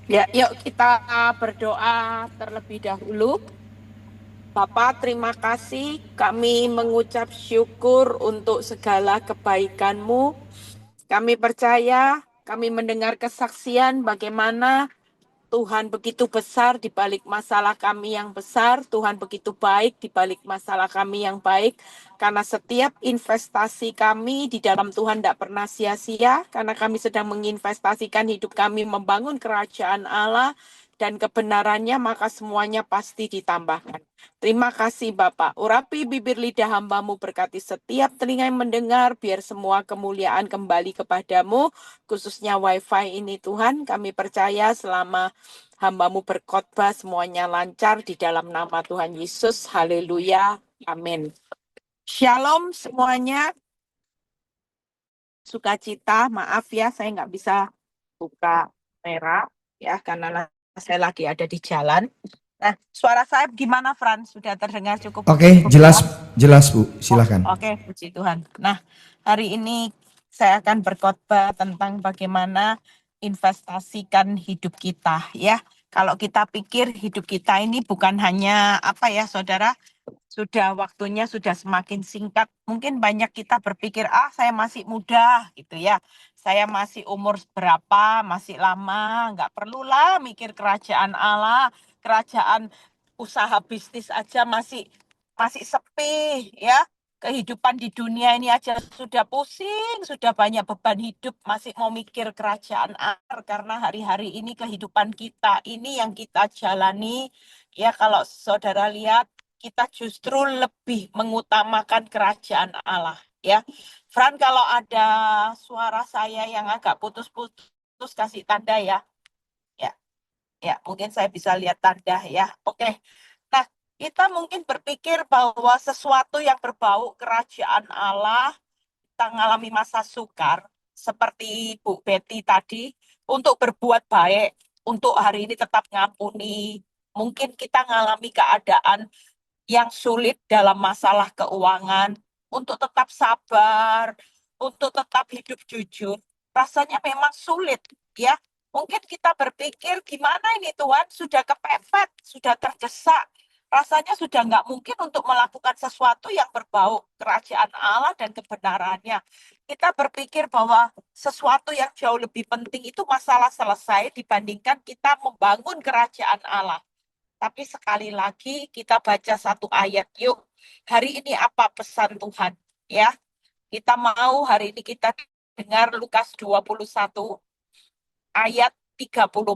Ya, yuk kita berdoa terlebih dahulu. Bapa, terima kasih. Kami mengucap syukur untuk segala kebaikan-Mu. Kami percaya, kami mendengar kesaksian bagaimana Tuhan begitu besar di balik masalah kami yang besar, Tuhan begitu baik di balik masalah kami yang baik, karena setiap investasi kami di dalam Tuhan tidak pernah sia-sia, karena kami sedang menginvestasikan hidup kami membangun kerajaan Allah dan kebenarannya, maka semuanya pasti ditambahkan. Terima kasih Bapak. Urapi bibir lidah hamba-Mu, berkati setiap telinga yang mendengar, biar semua kemuliaan kembali kepadamu, khususnya WiFi ini Tuhan. Kami percaya selama hamba-Mu berkhotbah semuanya lancar di dalam nama Tuhan Yesus. Haleluya. Amin. Shalom semuanya. Sukacita, maaf ya saya nggak bisa buka merah ya karena saya lagi ada di jalan. Nah, suara saya gimana, Fran? Sudah terdengar cukup Oke, jelas jelas? jelas Bu, silakan. Oke, puji Tuhan. Nah, hari ini saya akan berkhotbah tentang bagaimana investasikan hidup kita ya. Kalau kita pikir hidup kita ini bukan hanya apa ya, Saudara, sudah waktunya sudah semakin singkat. Mungkin banyak kita berpikir, saya masih muda gitu ya. Saya masih umur berapa, masih lama, nggak perlulah mikir kerajaan Allah, kerajaan usaha bisnis aja masih masih sepi ya. Kehidupan di dunia ini aja sudah pusing, sudah banyak beban hidup, masih mau mikir kerajaan Allah karena hari-hari ini kehidupan kita ini yang kita jalani ya. Kalau saudara lihat, kita justru lebih mengutamakan kerajaan Allah ya. Fran, kalau ada suara saya yang agak putus-putus kasih tanda ya. Ya, ya, mungkin saya bisa lihat tanda ya. Oke. Nah, kita mungkin berpikir bahwa sesuatu yang berbau kerajaan Allah, kita mengalami masa sukar seperti Bu Betty tadi, untuk berbuat baik, untuk hari ini tetap ngampuni. Mungkin kita mengalami keadaan yang sulit dalam masalah keuangan, untuk tetap sabar, untuk tetap hidup jujur, rasanya memang sulit ya. Mungkin kita berpikir gimana ini Tuhan, sudah kepepet, sudah terdesak, rasanya sudah nggak mungkin untuk melakukan sesuatu yang berbau kerajaan Allah dan kebenarannya. Kita berpikir bahwa sesuatu yang jauh lebih penting itu masalah selesai dibandingkan kita membangun kerajaan Allah. Tapi sekali lagi kita baca satu ayat yuk. Hari ini apa pesan Tuhan? Ya, kita mau hari ini kita dengar Lukas 21 ayat 34.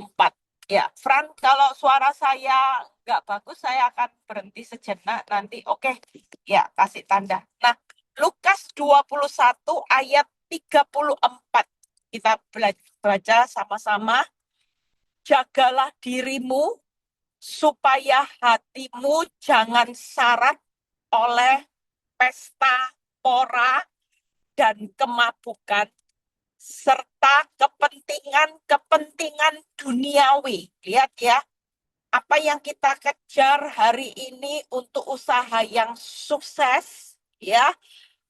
Ya, Fran, kalau suara saya nggak bagus, saya akan berhenti sejenak nanti. Oke, ya, kasih tanda. Nah, Lukas 21 ayat 34. Kita baca sama-sama. Jagalah dirimu supaya hatimu jangan syarat oleh pesta pora dan kemabukan serta kepentingan-kepentingan duniawi. Lihat ya, apa yang kita kejar hari ini untuk usaha yang sukses ya,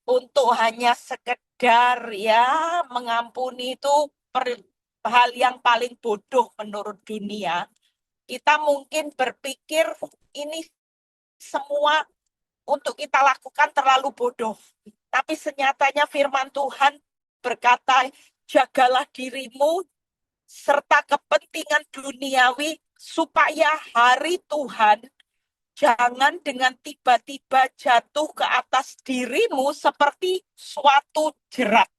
untuk hanya sekedar ya mengampuni itu hal yang paling bodoh menurut dunia. Kita mungkin berpikir ini semua untuk kita lakukan terlalu bodoh. Tapi senyatanya firman Tuhan berkata, jagalah dirimu serta kepentingan duniawi supaya hari Tuhan jangan dengan tiba-tiba jatuh ke atas dirimu seperti suatu jerat.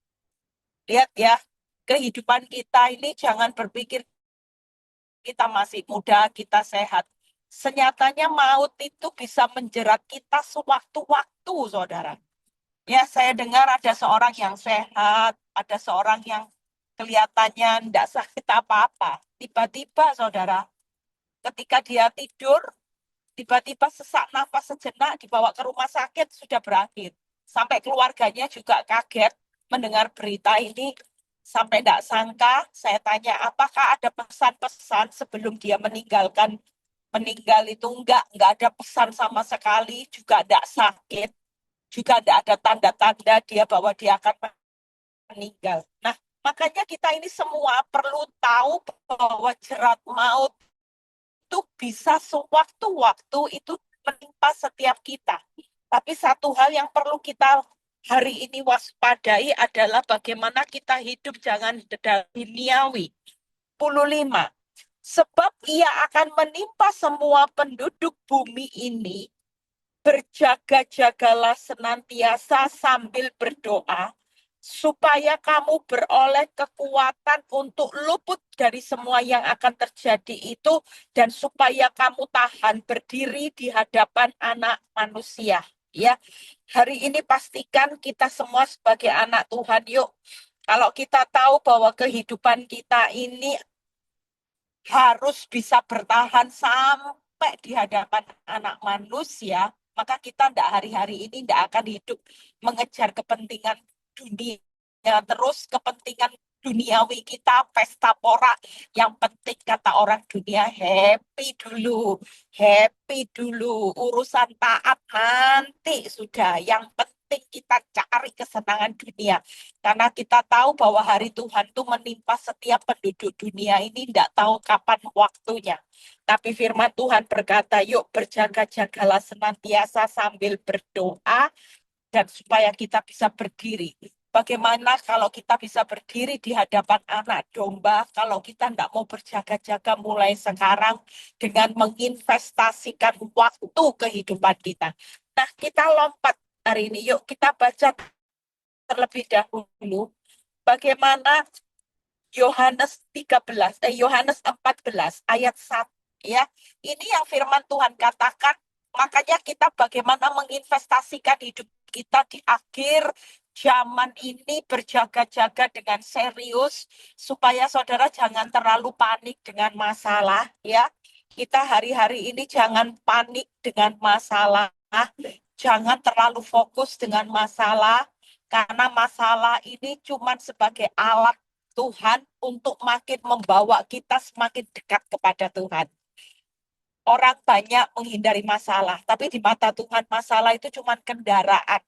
Lihat ya, kehidupan kita ini jangan berpikir kita masih muda, kita sehat. Senyatanya maut itu bisa menjerat kita sewaktu-waktu, saudara. Ya, saya dengar ada seorang yang sehat, ada seorang yang kelihatannya tidak sakit apa-apa. Tiba-tiba, saudara, ketika dia tidur, tiba-tiba sesak nafas sejenak, dibawa ke rumah sakit, sudah berakhir. Sampai keluarganya juga kaget mendengar berita ini. Sampai tidak sangka, saya tanya, apakah ada pesan-pesan sebelum dia meninggal itu? Enggak ada pesan sama sekali, juga tidak sakit, juga tidak ada tanda-tanda dia bahwa dia akan meninggal. Nah, Makanya kita ini semua perlu tahu bahwa jerat maut itu bisa sewaktu-waktu itu menimpa setiap kita. Tapi satu hal yang perlu kita hari ini waspadai adalah bagaimana kita hidup jangan duniawi. 25. Sebab ia akan menimpa semua penduduk bumi ini. Berjaga-jagalah senantiasa sambil berdoa, supaya kamu beroleh kekuatan untuk luput dari semua yang akan terjadi itu, dan supaya kamu tahan berdiri di hadapan anak manusia. Ya, hari ini pastikan kita semua sebagai anak Tuhan, yuk, kalau kita tahu bahwa kehidupan kita ini harus bisa bertahan sampai di hadapan anak manusia, maka kita tidak hari-hari ini tidak akan hidup mengejar kepentingan dunia terus, kepentingan duniawi kita, pesta pora. Yang penting kata orang dunia, happy dulu, urusan taat nanti sudah. Yang penting kita cari kesenangan dunia. Karena kita tahu bahwa hari Tuhan itu menimpa setiap penduduk dunia ini tidak tahu kapan waktunya. Tapi firman Tuhan berkata, yuk berjaga-jagalah senantiasa sambil berdoa, dan supaya kita bisa berdiri. Bagaimana kalau kita bisa berdiri di hadapan anak domba, kalau kita tidak mau berjaga-jaga mulai sekarang dengan menginvestasikan waktu kehidupan kita. Nah, kita lompat hari ini, yuk kita baca terlebih dahulu bagaimana Yohanes 14 ayat 1 ya. Ini yang firman Tuhan katakan, makanya kita bagaimana menginvestasikan hidup kita di akhir zaman ini, berjaga-jaga dengan serius supaya saudara jangan terlalu panik dengan masalah ya. Kita hari-hari ini jangan panik dengan masalah, jangan terlalu fokus dengan masalah, karena masalah ini cuma sebagai alat Tuhan untuk makin membawa kita semakin dekat kepada Tuhan. Orang banyak menghindari masalah, tapi di mata Tuhan masalah itu cuma kendaraan.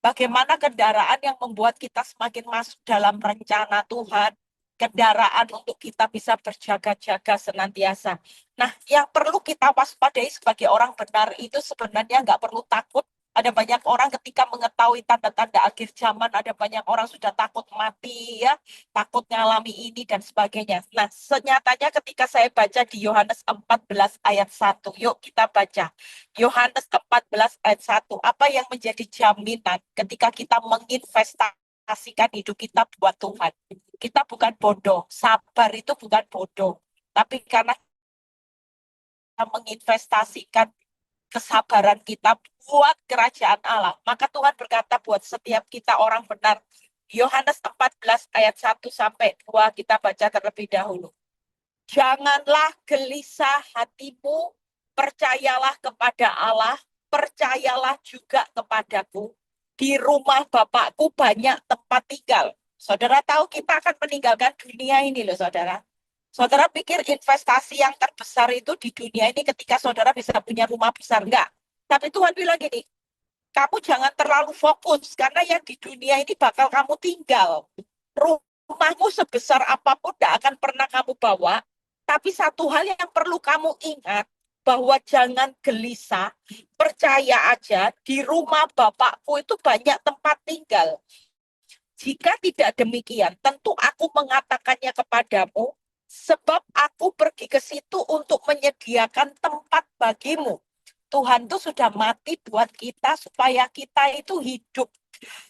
Bagaimana kendaraan yang membuat kita semakin masuk dalam rencana Tuhan, kendaraan untuk kita bisa berjaga-jaga senantiasa. Nah, yang perlu kita waspadai sebagai orang benar itu sebenarnya nggak perlu takut. Ada banyak orang ketika mengetahui tanda-tanda akhir zaman, ada banyak orang sudah takut mati, ya, takut ngalami ini dan sebagainya. Nah, senyatanya ketika saya baca di Yohanes 14 ayat 1, yuk kita baca. Yohanes 14 ayat 1, apa yang menjadi jaminan ketika kita menginvestasikan hidup kita buat Tuhan? Kita bukan bodoh, sabar itu bukan bodoh. Tapi karena kita menginvestasikan kesabaran kita buat kerajaan Allah, maka Tuhan berkata buat setiap kita orang benar. Yohanes 14 ayat 1 sampai 2 kita baca terlebih dahulu. Janganlah gelisah hatimu, percayalah kepada Allah, percayalah juga kepadaku. Di rumah Bapakku banyak tempat tinggal. Saudara tahu kita akan meninggalkan dunia ini loh saudara. Saudara pikir investasi yang terbesar itu di dunia ini ketika saudara bisa punya rumah besar? Enggak. Tapi Tuhan bilang gini, kamu jangan terlalu fokus karena yang di dunia ini bakal kamu tinggal. Rumahmu sebesar apapun tidak akan pernah kamu bawa. Tapi satu hal yang perlu kamu ingat, bahwa jangan gelisah, percaya aja di rumah Bapakku itu banyak tempat tinggal. Jika tidak demikian, tentu aku mengatakannya kepadamu, sebab aku pergi ke situ untuk menyediakan tempat bagimu. Tuhan itu sudah mati buat kita supaya kita itu hidup.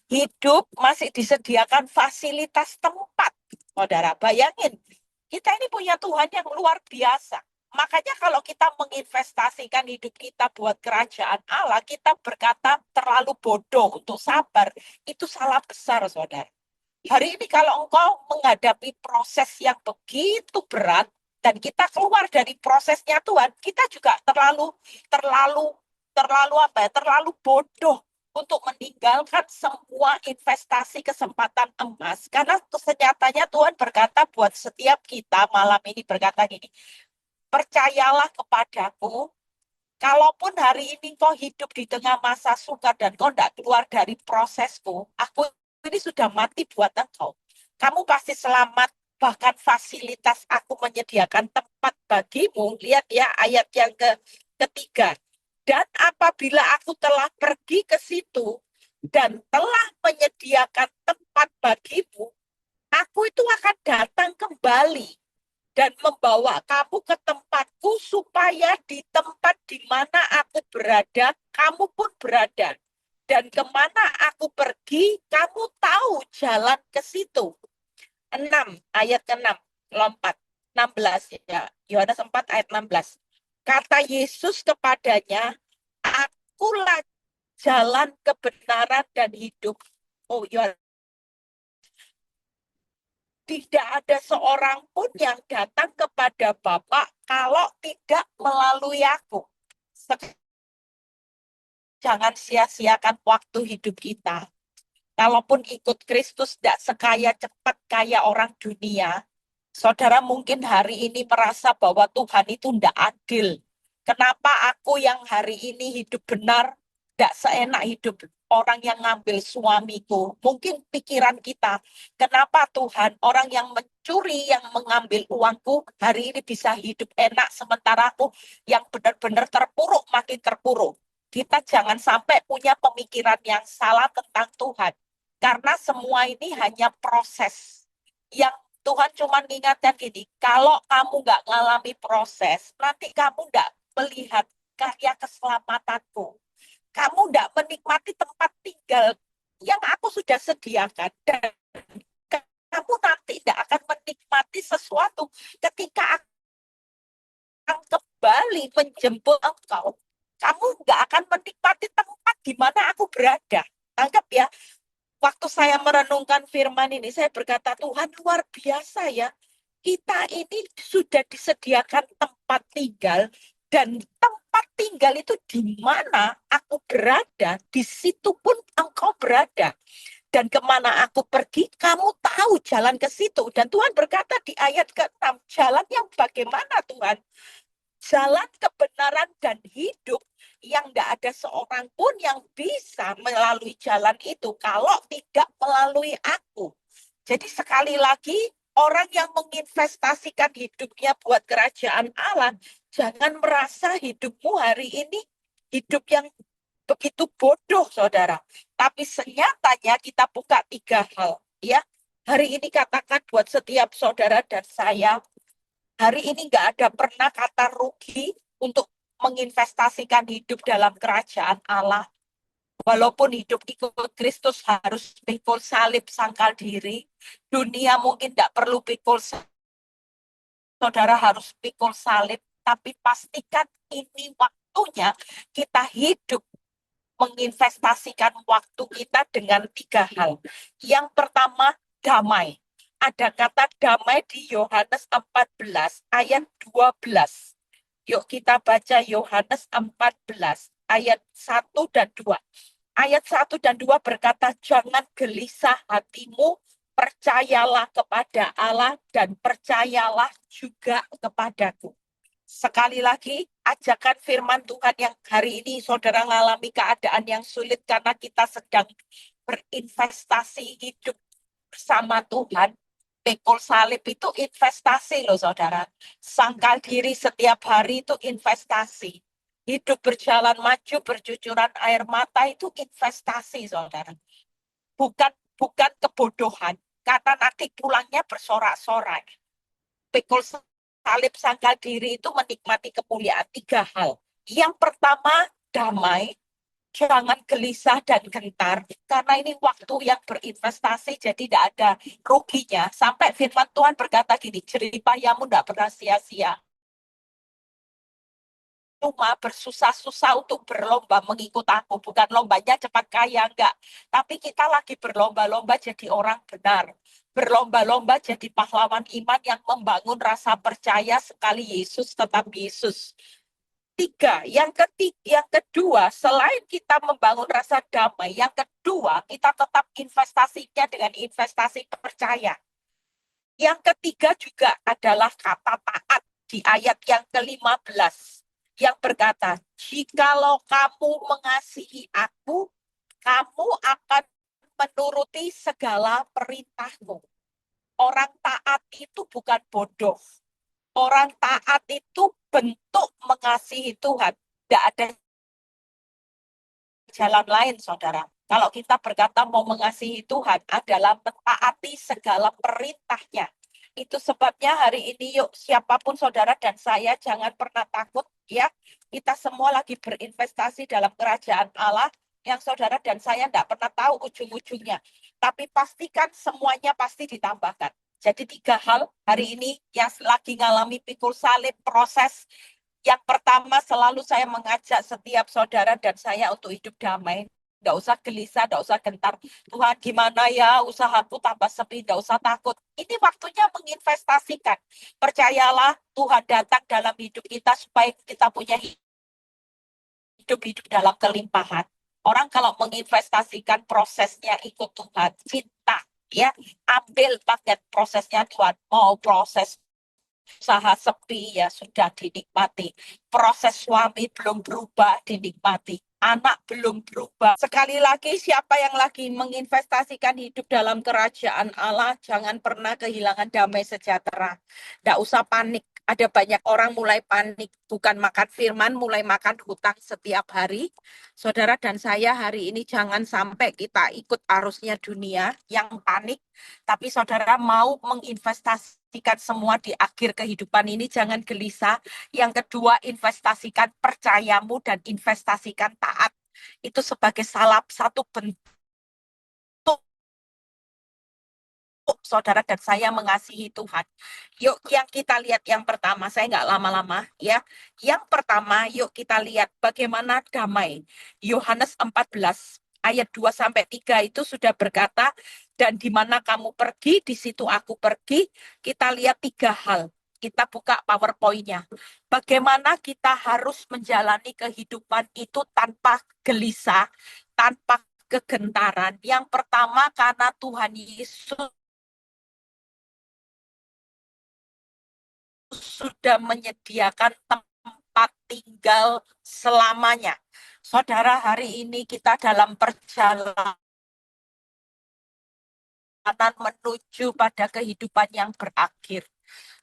Hidup masih disediakan fasilitas tempat. Saudara, bayangin, kita ini punya Tuhan yang luar biasa. Makanya kalau kita menginvestasikan hidup kita buat kerajaan Allah, kita berkata terlalu bodoh untuk sabar. Itu salah besar, saudara. Hari ini kalau engkau menghadapi proses yang begitu berat dan kita keluar dari prosesnya Tuhan, kita juga terlalu bodoh untuk meninggalkan semua investasi kesempatan emas. Karena senyatanya Tuhan berkata buat setiap kita malam ini berkata gini, percayalah kepadaku, kalaupun hari ini kau hidup di tengah masa sukar dan kau tidak keluar dari prosesku, aku ini sudah mati buat engkau. kamu pasti selamat, bahkan fasilitas aku menyediakan tempat bagimu. Lihat ya ayat yang ketiga. Dan apabila aku telah pergi ke situ dan telah menyediakan tempat bagimu, aku itu akan datang kembali dan membawa kamu ke tempatku supaya di tempat di mana aku berada, kamu pun berada. Dan kemana aku pergi, kamu tahu jalan ke situ. 6, ayat ke-6, lompat. 16 ya, Yohanes 4 ayat 16. Kata Yesus kepadanya, akulah jalan kebenaran dan hidup. Oh, Yohanes, tidak ada seorang pun yang datang kepada Bapa kalau tidak melalui aku. Jangan sia-siakan waktu hidup kita. Kalaupun ikut Kristus tidak sekaya cepat kaya orang dunia, saudara mungkin hari ini merasa bahwa Tuhan itu tidak adil. Kenapa aku yang hari ini hidup benar, tidak seenak hidup orang yang ngambil suamiku? Mungkin pikiran kita, kenapa Tuhan orang yang mencuri, yang mengambil uangku, hari ini bisa hidup enak, sementara aku yang benar-benar terpuruk, makin terpuruk. Kita jangan sampai punya pemikiran yang salah tentang Tuhan. Karena semua ini hanya proses. Yang Tuhan cuma mengingatkan gini, kalau kamu nggak ngalami proses, nanti kamu nggak melihat karya keselamatanku. Kamu nggak menikmati tempat tinggal yang aku sudah sediakan. Dan kamu nanti tidak akan menikmati sesuatu ketika akan kembali menjemput engkau. Kamu nggak akan menikmati tempat di mana aku berada. Anggap ya, waktu saya merenungkan firman ini, saya berkata, Tuhan luar biasa ya. Kita ini sudah disediakan tempat tinggal, dan tempat tinggal itu di mana aku berada, di situ pun engkau berada. Dan kemana aku pergi, kamu tahu jalan ke situ. Dan Tuhan berkata di ayat ke-6, jalan yang bagaimana Tuhan? Jalan kebenaran dan hidup yang tidak ada seorang pun yang bisa melalui jalan itu kalau tidak melalui aku. Jadi sekali lagi, orang yang menginvestasikan hidupnya buat kerajaan Allah, jangan merasa hidupmu hari ini hidup yang begitu bodoh, saudara. Tapi senyatanya kita buka 3 hal. Ya, hari ini katakan buat setiap saudara dan saya, hari ini nggak ada pernah kata rugi untuk menginvestasikan hidup dalam kerajaan Allah. Walaupun hidup ikut Kristus harus pikul salib sangkal diri, dunia mungkin tidak perlu pikul salib, saudara harus pikul salib, tapi pastikan ini waktunya kita hidup menginvestasikan waktu kita dengan 3 hal. Yang pertama, damai. Ada kata damai di Yohanes 14 ayat 12. Yuk kita baca Yohanes 14 ayat 1 dan 2. Ayat 1 dan 2 berkata, jangan gelisah hatimu, percayalah kepada Allah dan percayalah juga kepadaku. Sekali lagi, ajakan firman Tuhan yang hari ini saudara mengalami keadaan yang sulit karena kita sedang berinvestasi hidup bersama Tuhan. Pikul salib itu investasi loh saudara. Sangkal diri setiap hari itu investasi. Hidup berjalan maju, bercucuran air mata itu investasi saudara. Bukan kebodohan. Karena nanti pulangnya bersorak-sorai. Pikul salib sangkal diri itu menikmati kemuliaan 3 hal. Yang pertama, damai. Jangan gelisah dan gentar, karena ini waktu yang berinvestasi, jadi tidak ada ruginya. Sampai firman Tuhan berkata gini, jeripayahmu tidak pernah sia-sia. Cuma bersusah-susah untuk berlomba mengikut aku, bukan lombanya cepat kaya, enggak. Tapi kita lagi berlomba-lomba jadi orang benar. Berlomba-lomba jadi pahlawan iman yang membangun rasa percaya sekali Yesus tetap Yesus. 3, yang kedua, selain kita membangun rasa damai, yang kedua, kita tetap investasinya dengan investasi percaya. Yang ketiga juga adalah kata taat di ayat yang ke-15 yang berkata, jikalau kamu mengasihi aku, kamu akan menuruti segala perintahku. Orang taat itu bukan bodoh. Orang taat itu bentuk mengasihi Tuhan. Tidak ada jalan lain, saudara. Kalau kita berkata mau mengasihi Tuhan adalah mentaati segala perintahnya. Itu sebabnya hari ini yuk siapapun saudara dan saya jangan pernah takut ya. Kita semua lagi berinvestasi dalam kerajaan Allah yang saudara dan saya tidak pernah tahu ujung-ujungnya. Tapi pastikan semuanya pasti ditambahkan. Jadi 3 hal hari ini yang lagi ngalami pikul salib proses. Yang pertama selalu saya mengajak setiap saudara dan saya untuk hidup damai. Nggak usah gelisah, nggak usah gentar. Tuhan gimana ya usahaku tambah sepi, nggak usah takut. Ini waktunya menginvestasikan. Percayalah Tuhan datang dalam hidup kita supaya kita punya hidup dalam kelimpahan. Orang kalau menginvestasikan prosesnya ikut Tuhan, cinta, ya ambil paket prosesnya Tuhan. Mau proses usaha sepi ya sudah dinikmati. Proses suami belum berubah dinikmati. Anak belum berubah. Sekali lagi siapa yang lagi menginvestasikan hidup dalam kerajaan Allah, jangan pernah kehilangan damai sejahtera. Tidak usah panik. Ada banyak orang mulai panik. Bukan makan firman, mulai makan hutang setiap hari. Saudara dan saya hari ini jangan sampai kita ikut arusnya dunia yang panik. Tapi saudara mau menginvestasikan semua di akhir kehidupan ini, jangan gelisah. Yang kedua, investasikan percayamu dan investasikan taat. Itu sebagai salah satu bentuk saudara dan saya mengasihi Tuhan. Yuk yang kita lihat yang pertama, saya nggak lama-lama ya. Yang pertama, yuk kita lihat bagaimana damai. Yohanes 14 ayat 2-3 itu sudah berkata, dan di mana kamu pergi, di situ aku pergi. Kita lihat 3 hal. Kita buka PowerPoint-nya. Bagaimana kita harus menjalani kehidupan itu tanpa gelisah, tanpa kegentaran. Yang pertama karena Tuhan Yesus sudah menyediakan tempat tinggal selamanya. Saudara, hari ini kita dalam perjalanan menuju pada kehidupan yang berakhir.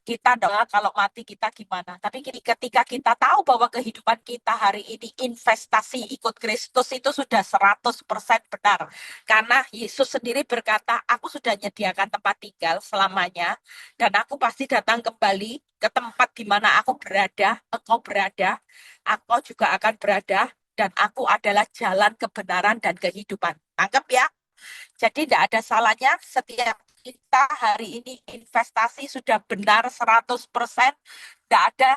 Kita doa kalau mati kita gimana. Tapi ketika kita tahu bahwa kehidupan kita hari ini investasi ikut Kristus itu sudah 100% benar. Karena Yesus sendiri berkata, aku sudah menyediakan tempat tinggal selamanya. Dan aku pasti datang kembali ke tempat di mana aku berada, engkau berada, aku juga akan berada. Dan aku adalah jalan kebenaran dan kehidupan. Tangkap ya? Jadi tidak ada salahnya setiap kita hari ini investasi sudah benar 100%. Tidak ada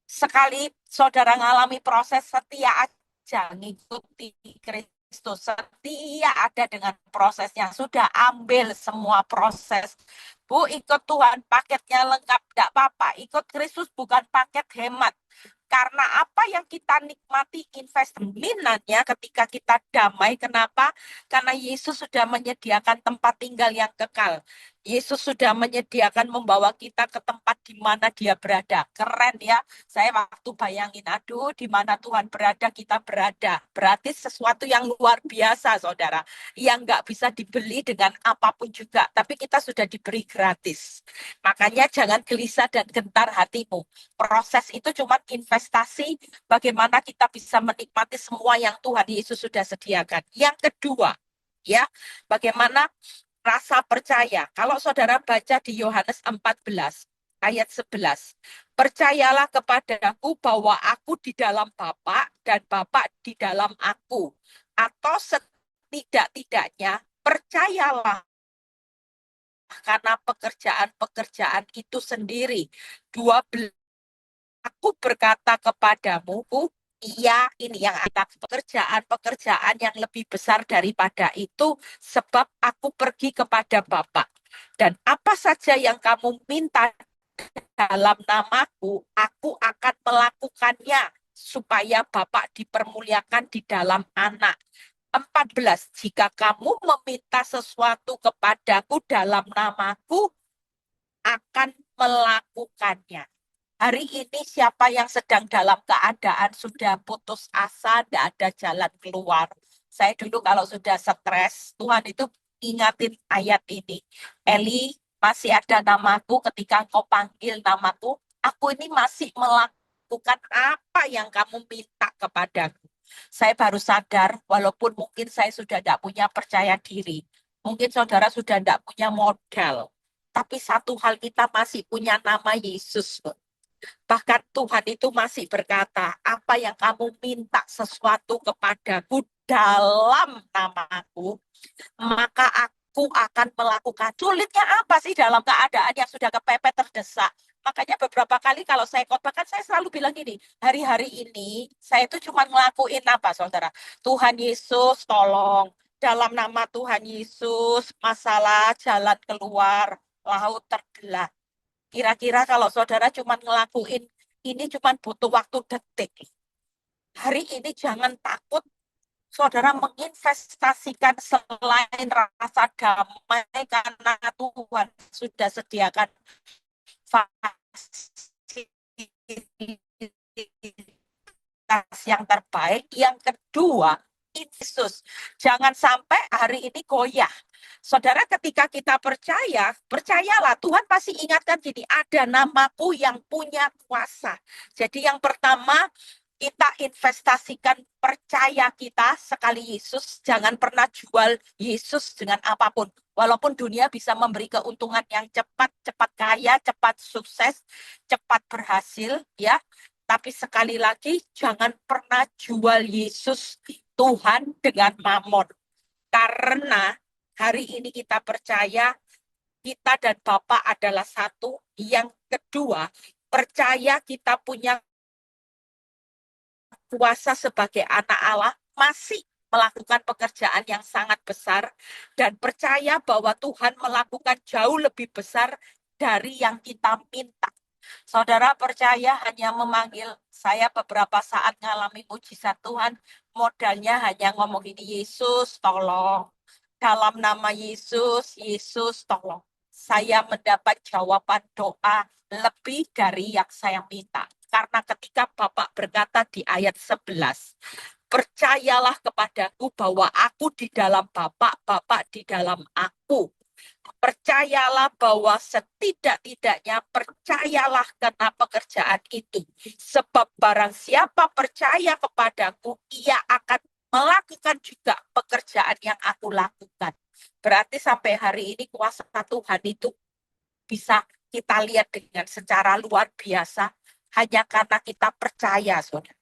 sekali saudara mengalami proses setia aja ngikuti Kristus. Setia ada dengan prosesnya. Sudah ambil semua proses. Bu, ikut Tuhan paketnya lengkap. Tidak apa-apa. Ikut Kristus bukan paket hemat. Karena apa yang kita nikmati investasinya ketika kita damai. Kenapa? Karena Yesus sudah menyediakan tempat tinggal yang kekal. Yesus sudah menyediakan membawa kita ke tempat di mana dia berada. Keren ya. Saya waktu bayangin, aduh di mana Tuhan berada, kita berada. Berarti sesuatu yang luar biasa, saudara. Yang nggak bisa dibeli dengan apapun juga. Tapi kita sudah diberi gratis. Makanya jangan gelisah dan gentar hatimu. Proses itu cuma investasi bagaimana kita bisa menikmati semua yang Tuhan Yesus sudah sediakan. Yang kedua, ya, bagaimana rasa percaya. Kalau saudara baca di Yohanes 14 ayat 11, percayalah kepadaku bahwa aku di dalam Bapa dan Bapa di dalam aku. Atau setidak-tidaknya percayalah karena pekerjaan-pekerjaan itu sendiri. 12 Aku berkata kepadamu, iya ini yang atas pekerjaan-pekerjaan yang lebih besar daripada itu, sebab aku pergi kepada Bapa. Dan apa saja yang kamu minta dalam namaku, aku akan melakukannya, supaya Bapa dipermuliakan di dalam anak. 14. Jika kamu meminta sesuatu kepadaku dalam namaku, akan melakukannya. Hari ini siapa yang sedang dalam keadaan sudah putus asa, tidak ada jalan keluar. Saya dulu kalau sudah stres, Tuhan itu ingatin ayat ini. Eli, masih ada namaku, ketika engkau panggil namaku, aku ini masih melakukan apa yang kamu minta kepadaku. Saya baru sadar, walaupun mungkin saya sudah tidak punya percaya diri, mungkin saudara sudah tidak punya modal, tapi satu hal kita masih punya nama Yesus. Bahkan Tuhan itu masih berkata, apa yang kamu minta sesuatu kepadaku dalam namaku, maka aku akan melakukan. Sulitnya apa sih dalam keadaan yang sudah kepepet terdesak? Makanya beberapa kali kalau saya khotbah, saya selalu bilang gini, hari-hari ini saya itu cuma ngelakuin apa, saudara? Tuhan Yesus tolong, dalam nama Tuhan Yesus, masalah jalan keluar, laut terbelah. Kira-kira kalau saudara cuma ngelakuin, ini cuma butuh waktu detik. Hari ini jangan takut saudara menginvestasikan selain rasa damai karena Tuhan sudah sediakan fasilitas yang terbaik. Yang kedua, Yesus. Jangan sampai hari ini goyah. Saudara, ketika kita percaya, percayalah Tuhan pasti ingatkan gini, ada namaku yang punya kuasa. Jadi yang pertama, kita investasikan percaya kita sekali Yesus, jangan pernah jual Yesus dengan apapun. Walaupun dunia bisa memberi keuntungan yang cepat, cepat kaya, cepat sukses, cepat berhasil, ya. Tapi sekali lagi, jangan pernah jual Yesus Tuhan dengan mamon. Karena hari ini kita percaya kita dan Bapa adalah satu. Yang kedua, percaya kita punya kuasa sebagai anak Allah, masih melakukan pekerjaan yang sangat besar, dan percaya bahwa Tuhan melakukan jauh lebih besar dari yang kita minta. Saudara percaya hanya memanggil, saya beberapa saat mengalami mujizat Tuhan, modalnya hanya ngomong ini, Yesus tolong. Dalam nama Yesus, Yesus tolong. Saya mendapat jawaban doa lebih dari yang saya minta. Karena ketika Bapak berkata di ayat 11, percayalah kepadaku bahwa aku di dalam Bapak, Bapak di dalam aku. Percayalah bahwa setidak-tidaknya percayalah karena pekerjaan itu. Sebab barang siapa percaya kepadaku, ia akan melakukan juga pekerjaan yang aku lakukan. Berarti sampai hari ini kuasa Tuhan itu bisa kita lihat dengan secara luar biasa hanya karena kita percaya, saudara.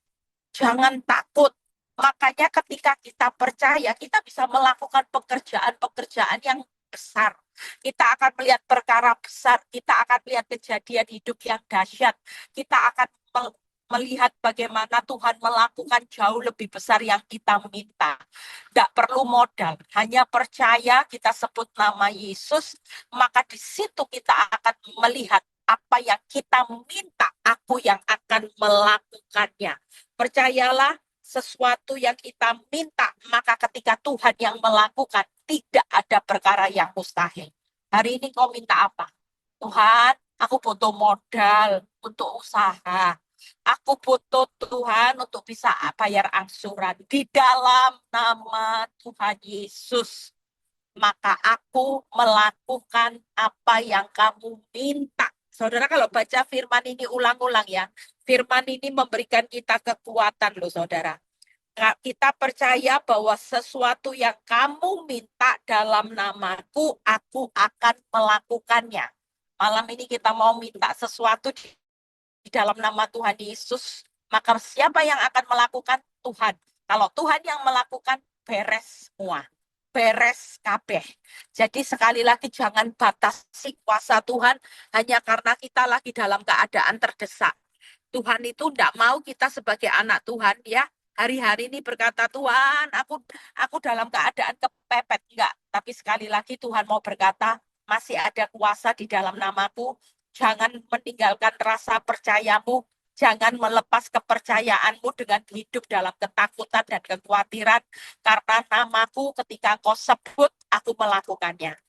Jangan takut. Makanya ketika kita percaya, kita bisa melakukan pekerjaan-pekerjaan yang besar. Kita akan melihat perkara besar, kita akan melihat kejadian hidup yang dahsyat. Kita akan melihat bagaimana Tuhan melakukan jauh lebih besar yang kita minta. Tidak perlu modal, hanya percaya, kita sebut nama Yesus, maka di situ kita akan melihat apa yang kita minta, aku yang akan melakukannya. Percayalah, sesuatu yang kita minta, maka ketika Tuhan yang melakukan, tidak ada perkara yang mustahil. Hari ini kau minta apa? Tuhan, aku butuh modal untuk usaha. Aku butuh Tuhan untuk bisa bayar angsuran. Di dalam nama Tuhan Yesus, maka aku melakukan apa yang kamu minta. Saudara, kalau baca firman ini ulang-ulang ya, firman ini memberikan kita kekuatan loh saudara. Kita percaya bahwa sesuatu yang kamu minta dalam namaku, aku akan melakukannya. Malam ini kita mau minta sesuatu di dalam nama Tuhan Yesus, maka siapa yang akan melakukan? Tuhan. Kalau Tuhan yang melakukan, beres semua. Beres kabeh. Jadi sekali lagi jangan batasi kuasa Tuhan hanya karena kita lagi dalam keadaan terdesak. Tuhan itu tidak mau kita sebagai anak Tuhan ya hari-hari ini berkata, Tuhan aku dalam keadaan kepepet. Enggak, tapi sekali lagi Tuhan mau berkata, masih ada kuasa di dalam namaku. Jangan meninggalkan rasa percayamu, jangan melepas kepercayaanmu dengan hidup dalam ketakutan dan kekhawatiran, karena namaku ketika kau sebut, aku melakukannya.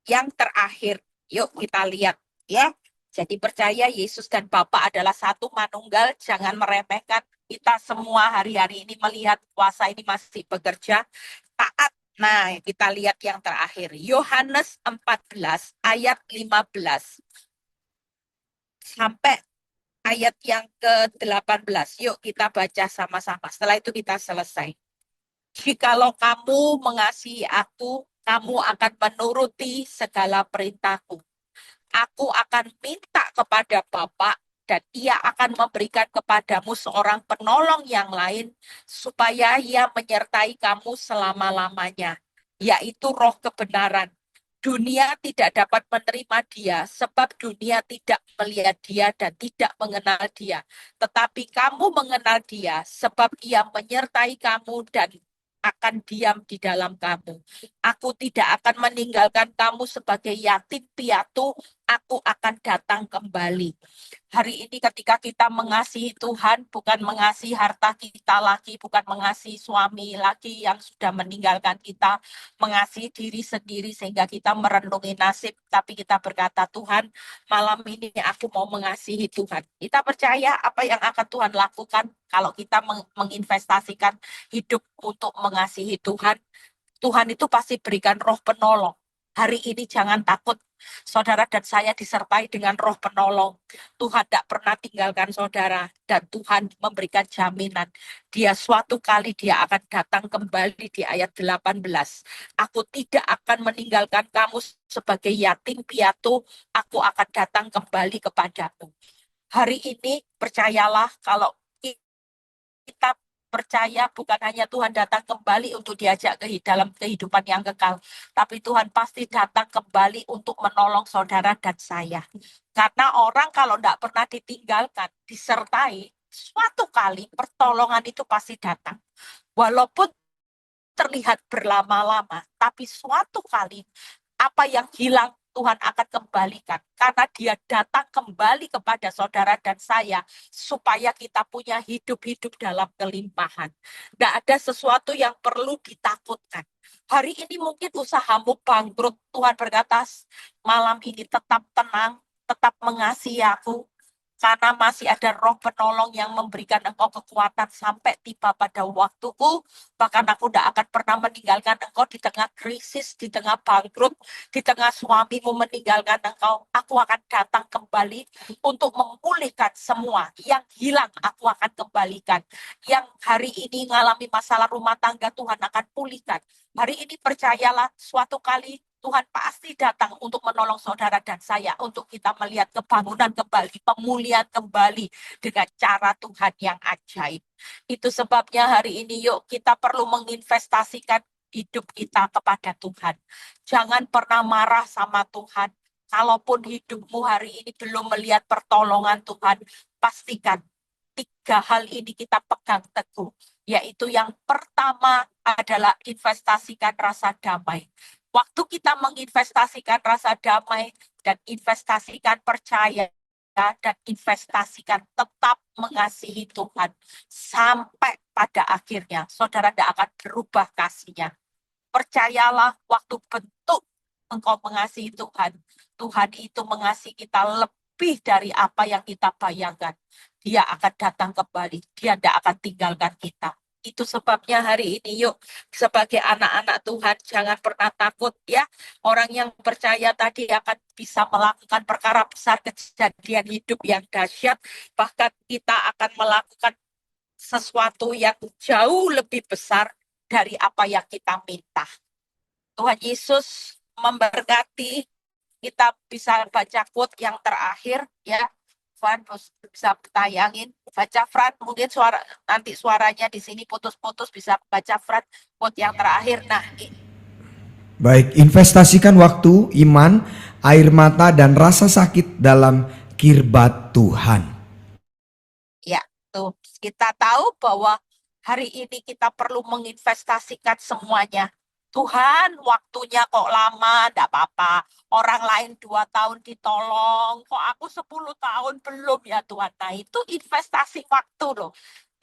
Yang terakhir, yuk kita lihat ya. Jadi percaya Yesus dan Bapa adalah satu manunggal, jangan meremehkan. Kita semua hari-hari ini melihat kuasa ini masih bekerja. Taat Nah, kita lihat yang terakhir. Yohanes 14 ayat 15 sampai ayat yang ke-18. Yuk kita baca sama-sama. Setelah itu kita selesai. Jikalau kamu mengasihi aku, kamu akan menuruti segala perintahku. Aku akan minta kepada Bapa dan ia akan memberikan kepadamu seorang penolong yang lain supaya ia menyertai kamu selama-lamanya, yaitu Roh kebenaran. Dunia tidak dapat menerima dia sebab dunia tidak melihat dia dan tidak mengenal dia. Tetapi kamu mengenal dia sebab ia menyertai kamu dan akan diam di dalam kamu. Aku tidak akan meninggalkan kamu sebagai yatim piatu, aku akan datang kembali. Hari ini ketika kita mengasihi Tuhan, bukan mengasihi harta kita lagi, bukan mengasihi suami lagi yang sudah meninggalkan kita, mengasihi diri sendiri sehingga kita merenungi nasib, tapi kita berkata, Tuhan, malam ini aku mau mengasihi Tuhan. Kita percaya apa yang akan Tuhan lakukan kalau kita menginvestasikan hidup untuk mengasihi Tuhan. Tuhan itu pasti berikan roh penolong. Hari ini jangan takut. Saudara dan saya disertai dengan roh penolong. Tuhan tidak pernah tinggalkan saudara. Dan Tuhan memberikan jaminan. Suatu kali dia akan datang kembali di ayat 18. Aku tidak akan meninggalkan kamu sebagai yatim piatu. Aku akan datang kembali kepadamu. Hari ini percayalah kalau kita percaya bukan hanya Tuhan datang kembali untuk diajak ke dalam kehidupan yang kekal, tapi Tuhan pasti datang kembali untuk menolong saudara dan saya. Karena orang kalau tidak pernah ditinggalkan, disertai, suatu kali pertolongan itu pasti datang. Walaupun terlihat berlama-lama, tapi suatu kali apa yang hilang Tuhan akan kembalikan. Karena dia datang kembali kepada saudara dan saya supaya kita punya hidup-hidup dalam kelimpahan. Tidak ada sesuatu yang perlu ditakutkan. Hari ini mungkin usahamu bangkrut. Tuhan berkata, malam ini tetap tenang, tetap mengasihi aku, karena masih ada roh penolong yang memberikan engkau kekuatan sampai tiba pada waktuku. Bahkan aku tidak akan pernah meninggalkan engkau di tengah krisis, di tengah bangkrut, di tengah suamimu meninggalkan engkau. Aku akan datang kembali untuk memulihkan semua yang hilang. Aku akan kembalikan. Yang hari ini mengalami masalah rumah tangga, Tuhan akan pulihkan. Hari ini percayalah, suatu kali Tuhan pasti datang untuk menolong saudara dan saya, untuk kita melihat kebangunan kembali, pemulihan kembali dengan cara Tuhan yang ajaib. Itu sebabnya hari ini yuk kita perlu menginvestasikan hidup kita kepada Tuhan. Jangan pernah marah sama Tuhan. Kalaupun hidupmu hari ini belum melihat pertolongan Tuhan, pastikan 3 hal ini kita pegang teguh. Yaitu yang pertama adalah investasikan rasa damai. Waktu kita menginvestasikan rasa damai dan investasikan percaya dan investasikan tetap mengasihi Tuhan sampai pada akhirnya saudara tidak akan berubah kasihnya. Percayalah waktu bentuk engkau mengasihi Tuhan, Tuhan itu mengasihi kita lebih dari apa yang kita bayangkan. Dia akan datang kembali, dia tidak akan tinggalkan kita. Itu sebabnya hari ini yuk sebagai anak-anak Tuhan jangan pernah takut ya. Orang yang percaya tadi akan bisa melakukan perkara besar, kejadian hidup yang dahsyat. Bahkan kita akan melakukan sesuatu yang jauh lebih besar dari apa yang kita minta. Tuhan Yesus memberkati. Kita bisa baca quote yang terakhir ya. Fran bisa tayangin, baca Fran, mungkin nanti suaranya di sini putus-putus, bisa baca Fran quote yang terakhir. Nah, baik, investasikan waktu, iman, air mata dan rasa sakit dalam kirbat Tuhan. Ya, tuh kita tahu bahwa hari ini kita perlu menginvestasikan semuanya. Tuhan, waktunya kok lama, enggak apa-apa. Orang lain 2 tahun ditolong, kok aku 10 tahun belum ya Tuhan. Nah, itu investasi waktu loh.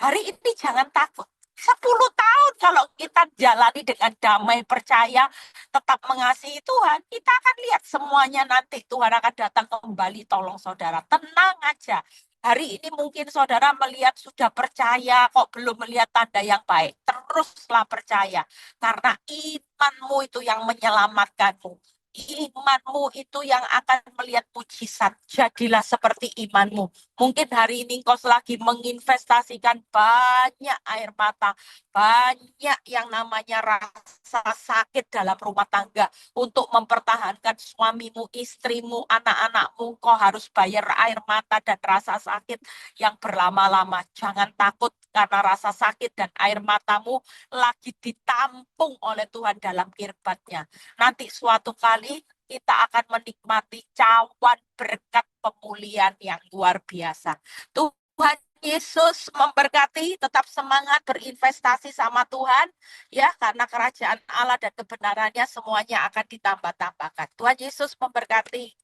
Hari ini jangan takut. 10 tahun kalau kita jalani dengan damai, percaya, tetap mengasihi Tuhan, kita akan lihat semuanya nanti. Tuhan akan datang kembali tolong saudara. Tenang aja. Hari ini mungkin saudara melihat sudah percaya, kok belum melihat tanda yang baik. Teruslah percaya, karena imanmu itu yang menyelamatkanmu. Imanmu itu yang akan melihat mujizat. Jadilah seperti imanmu. Mungkin hari ini engkau lagi menginvestasikan banyak air mata, banyak yang namanya rasa sakit dalam rumah tangga untuk mempertahankan suamimu, istrimu, anak-anakmu. Kau harus bayar air mata dan rasa sakit yang berlama-lama. Jangan takut karena rasa sakit dan air matamu lagi ditampung oleh Tuhan dalam kirbatnya. Nanti suatu kali kita akan menikmati cawan berkat pemulihan yang luar biasa. Tuhan Yesus memberkati, tetap semangat berinvestasi sama Tuhan, ya, karena kerajaan Allah dan kebenarannya semuanya akan ditambah-tambahkan. Tuhan Yesus memberkati.